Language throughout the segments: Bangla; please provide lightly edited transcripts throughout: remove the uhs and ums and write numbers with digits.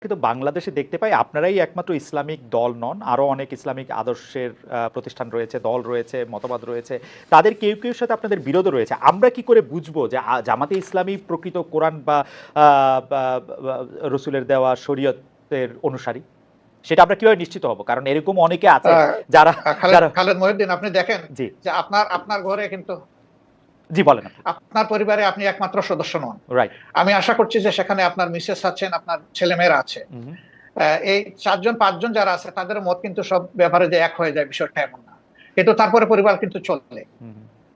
কিন্তু বাংলাদেশে দেখতে পাই আপনারাই একমাত্র ইসলামিক দল নন, আরো অনেক ইসলামিক আদর্শের প্রতিষ্ঠান রয়েছে, দল রয়েছে, মতবাদ রয়েছে। তাদের কেউ কেউ সাথে আপনাদের বিরোধ রয়েছে। আমরা কি করে বুঝবো যে জামাতে ইসলামী প্রকৃত কোরআন বা রসুলের দেওয়া শরীয়তের অনুসারী? সেটা আমরা কিভাবে নিশ্চিত হব? কারণ এরকম অনেকে আছে আহ, যারা খালেদ যারা খালেদ মহিউদ্দিন, আপনি দেখেন জি যে আপনার আপনার ঘরে কিন্তু জি বলেন আপনি। আপনার পরিবারে আপনি একমাত্র সদস্য নন। রাইট। আমি আশা করছি যে সেখানে আপনার মিসেস আছেন, আপনার ছেলেমেয়েরা আছে। এই 4-5 জন যারা আছে তাদের মত কিন্তু সব ব্যাপারে যে এক হয়ে যায় বিষয়টা এমন না, কিন্তু তারপরে পরিবার কিন্তু চলে,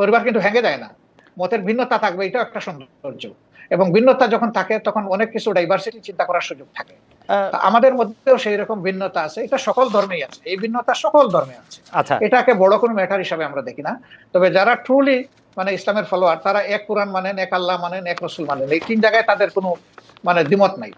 পরিবার কিন্তু ভেঙে যায় না। মতের ভিন্নতা থাকবে, এটাও একটা সৌন্দর্য। এবং ভিন্নতা যখন থাকে তখন অনেক কিছু ডাইভার্সিটি চিন্তা করার সুযোগ থাকে। তা আমাদের মধ্যেও সেই রকম ভিন্নতা আছে, এটা সকল ধর্মেই আছে, এই ভিন্নতা সকল ধর্মে আছে। আচ্ছা এটাকে বড় কোনো ম্যাটার হিসাবে আমরা দেখি না। তবে যারা ট্রুলি মানে ইসলামের ফলোয়ার, তারা এক কোরআন মানেন, এক আল্লাহ মানেন, এক রসুল মানেন, এই 3 জায়গায় তাদের কোনো মানে দ্বিমত নাই।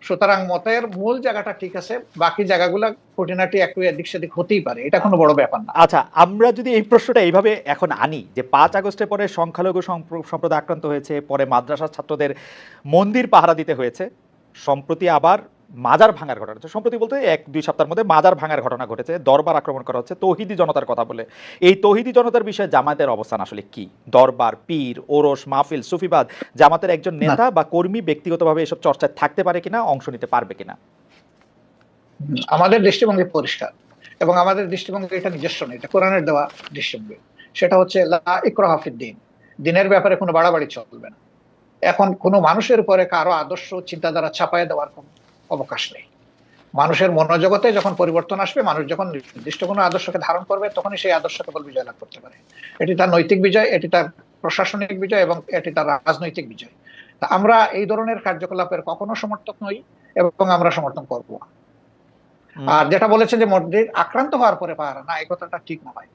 সুতরাং মতের মূল জায়গাটা ঠিক আছে, বাকি জায়গাগুলো খুঁটিনাটি একটু এদিক সেদিক হতেই পারে, এটা কোনো বড় ব্যাপার না। আচ্ছা, আমরা যদি এই প্রশ্নটা এইভাবে এখন আনি যে 5 আগস্টের পরে সংখ্যালঘু সম্প্রদায় আক্রান্ত হয়েছে, পরে মাদ্রাসার ছাত্রদের মন্দির পাহারা দিতে হয়েছে, সম্প্রতি আবার মাজার ভাঙার ঘটনা হচ্ছে, সম্প্রতি বলতে 1-2 সপ্তাহের মধ্যে মাজার ভাঙার ঘটনা ঘটেছে, দরবার আক্রমণ করা হচ্ছে তৌহিদি জনতার কথা বলে। এই তৌহিদি জনতার বিষয়ে জামায়াতের অবস্থান আসলে কি? দরবার, পীর, ওরস, মাহফিল, সুফিবাদ, জামাতের একজন না, নেতা বা কর্মী ব্যক্তিগতভাবে এসব চর্চায় থাকতে পারে কিনা, অংশ নিতে পারবে কিনা? আমাদের দৃষ্টিভঙ্গি পরিষ্কার, এবং আমাদের দৃষ্টিভঙ্গি এটা নিজস্ব নয়, এটা কোরআনের দেওয়া দৃষ্টিভঙ্গি। সেটা হচ্ছে লা ইকরাহা ফিদ-দীন, দিনের ব্যাপারে কোনো বাড়াবাড়ি চলবে না। এখন কোনো মানুষের উপরে কারো আদর্শ চিন্তাধারা চাপায় দেওয়ার কোনো অবকাশ নেই। মানুষের মনোজগতে যখন পরিবর্তন আসবে, মানুষ যখন নির্দিষ্ট কোনো আদর্শকে ধারণ করবে, তখনই সেই আদর্শ কেবল বিজয় লাভ করতে পারে। এটি তার নৈতিক বিজয়, এটি তার প্রশাসনিক বিজয়, এবং এটি তার রাজনৈতিক বিজয়। তা আমরা এই ধরনের কার্যকলাপের কখনো সমর্থক নই, এবং আমরা সমর্থন করব না। আর যেটা বলেছে যে মসজিদ আক্রান্ত হওয়ার পরে পাহারা, না, এই কথাটা ঠিক নয়।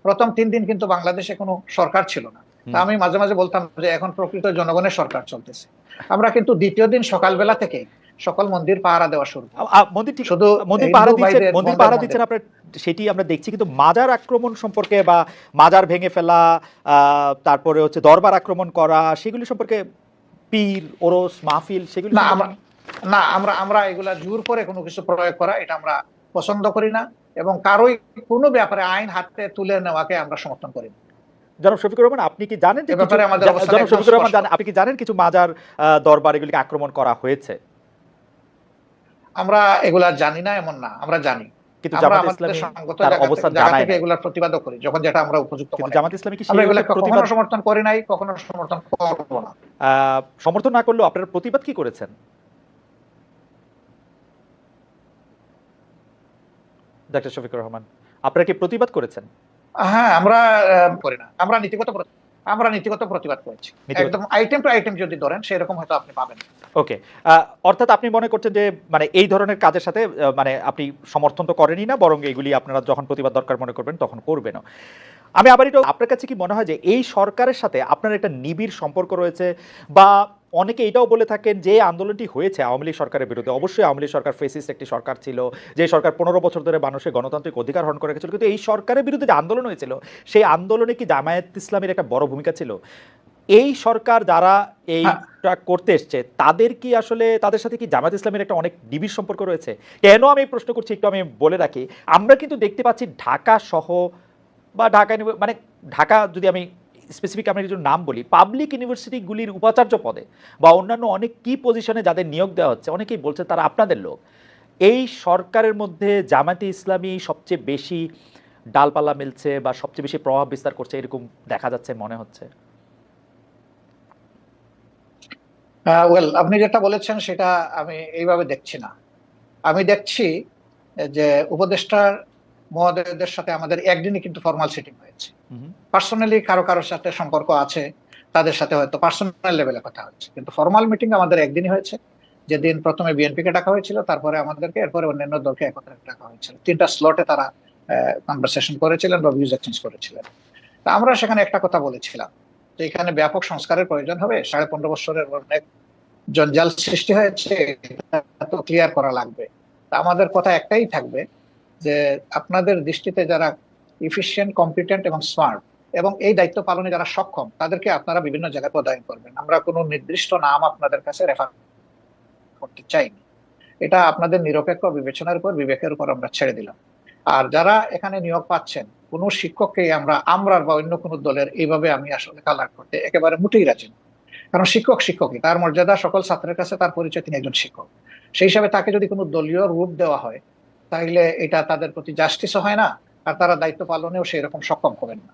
প্রথম 3 দিন কিন্তু বাংলাদেশে কোনো সরকার ছিল না। তা আমি মাঝে মাঝে বলতাম যে এখন প্রকৃত জনগণের সরকার চলতেছে। আমরা কিন্তু দ্বিতীয় দিন সকালবেলা থেকে সকল মন্দির পাহারা দেওয়া শুরু করি। মন্দির ঠিক, শুধু মন্দির পাহারা হিন্দু দিচ্ছেন, ভাইদের মন্দির বোনদের পাহারা মন্দির। দিচ্ছেন আপনার, সেটি আমরা দেখছি, কিন্তু মাজার আক্রমণ সম্পর্কে বা মাজার ভেঙে ফেলা, তারপরে হচ্ছে দরবার আক্রমণ করা, সেগুলি সম্পর্কে পীর, ওরস, মাহফিল, সেগুলি না সম্পর্কে আমরা না আমরা আমরা এগুলা জোর করে কোনো কিছু প্রয়োগ করা, এটা আমরা পছন্দ করি না, এবং কারোই কোনো ব্যাপারে আইন হাতে তুলে নেওয়াকে আমরা সমর্থন করি না। জনাব শফিকুর রহমান, আপনি কি জানেন যে এ কিছু, ব্যাপারে আমাদের অবস্থান জনাব একদম শফিকুর রহমান স্পষ্ট। আপনি কি জানেন কিছু মাজার, দরবার এগুলিকে আক্রমণ করা হয়েছে? আমরা এগুলা জানি না এমন না, আমরা জানি। কিন্তু আমরা জামাত আমাদের ইসলামী সঙ্গত তার জায়গা অবস্থান জায়গা জানায় থেকে নাই, এগুলার প্রতিবাদও করি যখন যেটা আমরা উপযুক্ত কিন্তু মনে করি। জামাত ইসলামী কি আমরা সেই অর্থে এগুলাকে কখনো প্রতিবাদ সমর্থন করি নাই, কখনো সমর্থন করব না। সমর্থন না করলেও আপনারা প্রতিবাদ কি করেছেন, ডাক্তার শফিকুর রহমান? আপনারা কি প্রতিবাদ করেছেন? হ্যাঁ, আমরা করি না, আমরা নীতিগত প্রতিবাদ করেছি। নীতিগত। একদম আইটেম টু আইটেম যদি ধরেন সেরকম হয়তো আপনি পাবেন। ওকে। অর্থাৎ আপনি মনে করছেন যে মানে এই ধরনের কাজের সাথে মানে আপনি সমর্থন তো করেনই না, বরং এগুলি আপনারা যখন প্রতিবাদ দরকার মনে করবেন তখন করবেনও। আমি আবার একটু, আপনার কাছে কি মনে হয় যে এই সরকারের সাথে আপনার একটা নিবিড় সম্পর্ক রয়েছে, বা অনেকে এটাও বলে থাকেন যে আন্দোলনটি হয়েছে আওয়ামী লীগ সরকারের বিরুদ্ধে, অবশ্যই আওয়ামী লীগ সরকার ফেসিস্ট একটি সরকার ছিল, যে সরকার 15 বছর ধরে মানুষের গণতান্ত্রিক অধিকার হরণ করে রেখেছিল, কিন্তু এই সরকারের বিরুদ্ধে যে আন্দোলন হয়েছিল সেই আন্দোলনে কি জামায়াত ইসলামের একটা বড় ভূমিকা ছিল? এই সরকার যারা হ্যাঁ, এইটা করতে এসছে তাদের কি আসলে, তাদের সাথে কি জামায়াত ইসলামের একটা অনেক নিবিড় সম্পর্ক রয়েছে? কেন আমি এই প্রশ্ন করছি একটু আমি বলে রাখি। আমরা কিন্তু দেখতে পাচ্ছি ঢাকা সহ বা ঢাকা মানে ঢাকা, যদি আমি স্পেসিফিক আমি কিছু নাম বলি, পাবলিক ইউনিভার্সিটিগুলির উপাচার্য পদে বা অন্যান্য অনেক কি পজিশনে যাদের নিয়োগ দেওয়া হচ্ছে, অনেকেই বলছে তারা আপনাদের লোক। এই সরকারের মধ্যে জামায়াতে ইসলামী সবচেয়ে বেশি ডালপালা মিলছে বা সবচেয়ে বেশি প্রভাব বিস্তার করছে এরকম দেখা যাচ্ছে, মনে হচ্ছে। ওয়েল, আপনি যেটা বলেছেন সেটা আমি এইভাবে দেখছি না। আমি দেখছি যে উপদেষ্টার মহোদয়দের সাথে আমাদের একদিনই কিন্তু ফর্মাল সিটিং হয়েছে। পার্সোনালি কারো কারোর সাথে সম্পর্ক আছে, তাদের সাথে হয়তো পার্সোনাল লেভেলে কথা হচ্ছে, কিন্তু ফর্মাল মিটিং আমাদের একদিনই হয়েছে। যেদিন প্রথমে বিএনপিকে ডাকা হয়েছিল, তারপরে আমাদেরকে, এরপরে অন্যান্য দলকে একত্রে ডাকা হয়েছিল। 3টা স্লটে তারা কনভারসেশন করেছিলেন বা ভিউজ এক্সচেঞ্জ করেছিলেন। তা আমরা সেখানে একটা কথা বলেছিলাম যে এখানে ব্যাপক সংস্কারের প্রয়োজন হবে, 15.5 বছরের অনেক জঞ্জাল সৃষ্টি হয়েছে, এটা তো ক্লিয়ার করা লাগবে। তা আমাদের কথা একটাই থাকবে যে আপনাদের দৃষ্টিতে যারা ইফিশিয়েন্ট, কম্পিটেন্ট এবং স্মার্ট, এবং এই দায়িত্ব পালনে যারা সক্ষম, তাদেরকে আপনারা বিভিন্ন জায়গায় পদায়ন করবেন। আমরা কোনো নির্দিষ্ট নাম আপনাদের কাছে রেফার করতে চাইনি। এটা আপনাদের নিরপেক্ষ বিবেচনার উপর, বিবেকের উপর আমরা ছেড়ে দিলাম। আর যারা এখানে নিয়োগ পাচ্ছেন, কোন শিক্ষককে আমরা বা অন্য কোনো দলের এইভাবে আমি আসলে কালার করতে একেবারে মোটেই রাজি না। কারণ শিক্ষক শিক্ষকই, তার মর্যাদা সকল ছাত্রের কাছে, তার পরিচয় তিনি একজন শিক্ষক। সেই হিসাবে তাকে যদি কোনো দলীয় রূপ দেওয়া হয়, তাহলে এটা তাদের প্রতি জাস্টিসও হয় না, আর তারা দায়িত্ব পালনেও সেই রকম সক্ষম হবেন না।